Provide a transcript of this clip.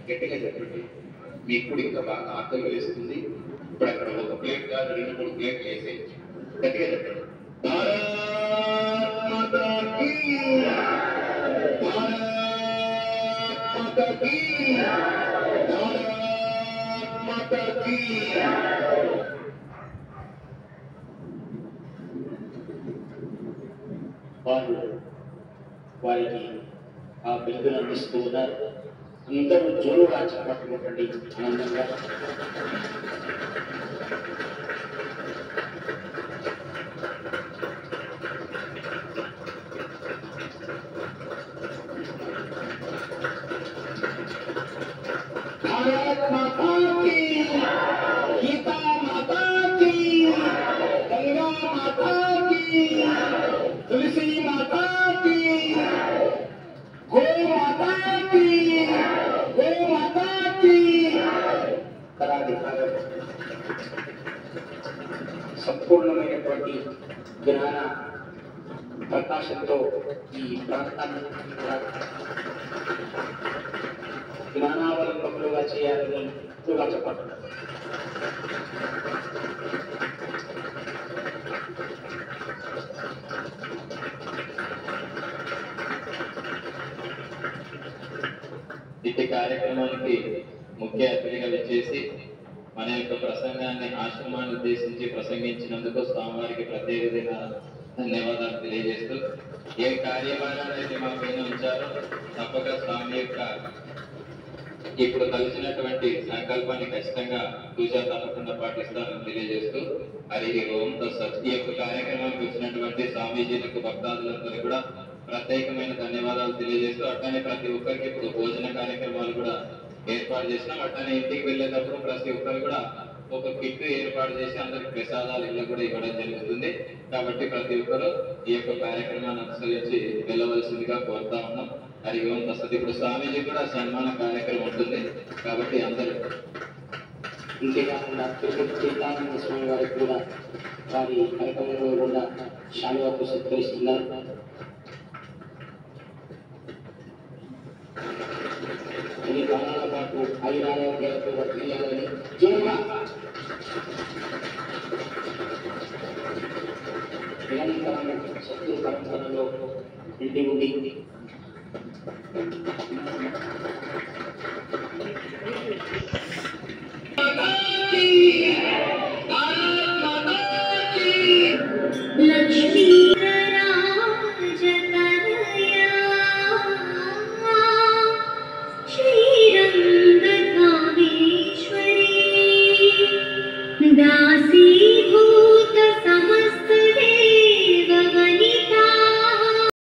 గట్టిగా చెప్పండి. మీకు కూడా ఇంకా బాగా ఆకలి వేస్తుంది. ఇప్పుడు అక్కడ ఒక ప్లేట్ కాదు 2-3 ప్లేట్లు వేసేయచ్చు. గట్టిగా చెప్పండి. భారత్ మాతా కీ, భారత్ మాతా కీ, భారత్ మాతా కీ. వారు వారికి ఆ బిల్లును అందిస్తూ ఉన్నారు. అందరూ జోరుగా చెప్పట్టుకోండి ఆనందంగా. भारत माता की, गीता माता की, गंगा माता की, तुलसी माता की, गौ माता की, गौ माता की. करा दिखाया సంపూర్ణమైనటువంటి జ్ఞాన ప్రకాశంతో ఈ ప్రాంతాన్ని జ్ఞానావలంబకులుగా చేయాలని ఎక్కువగా చెప్పబడ్డారు. ఇట్టి కార్యక్రమానికి ముఖ్య అతిథిగా వచ్చేసి మన యొక్క ప్రసంగాన్ని ఆశ్రమాన్ని ఉద్దేశించి ప్రసంగించినందుకు స్వామివారికి ప్రత్యేకమైన ధన్యవాదాలు తెలియజేస్తూ ఏ కార్యభారాన్ని అయితే మా పైన ఉంచారో తప్పక స్వామి యొక్క ఇప్పుడు కలిసినటువంటి సంకల్పాన్ని ఖచ్చితంగా పూజ తప్పకుండా పాటిస్తారని తెలియజేస్తూ హరి ఓం తత్సత్. ఈ యొక్క కార్యక్రమానికి వచ్చినటువంటి స్వామీజీలకు భక్తాదులందరూ కూడా ప్రత్యేకమైన ధన్యవాదాలు తెలియజేస్తూ అట్లానే ప్రతి ఒక్కరికి ఇప్పుడు భోజన కార్యక్రమాలు కూడా ఏర్పాటు చేసినాం. అట్లానే ఇంటికి వెళ్ళేటప్పుడు ప్రతి ఒక్కరు కూడా ఒక కిట్ ఏర్పాటు చేసి అందరికి ప్రసాదాలు ఇళ్ళ కూడా ఇవ్వడం జరుగుతుంది. కాబట్టి ప్రతి ఒక్కరు ఈ యొక్క కార్యక్రమాన్ని అనుసరించి వెళ్ళవలసిందిగా కోరుతా ఉన్నాం. హరి ఓం తత్సత్. ఇప్పుడు స్వామీజీ కూడా సన్మాన కార్యక్రమం ఉంటుంది కాబట్టి అందరూ ఇంతేకాకుండా తిరుపతి సీతారామ స్వామి వారికి కూడా వారి కార్యక్రమంలో కూడా శాలువాకు సత్కరిస్తున్నారు. కొన్ని కాలాల పాటు ఆయురారోగ్యాలతో వర్తిల్లాలని జోరుగా నిరంతరం శత్రు పరంపరలో ఇంటి ఉండి लक्ष्मी श्रीरंगकामेश्वरी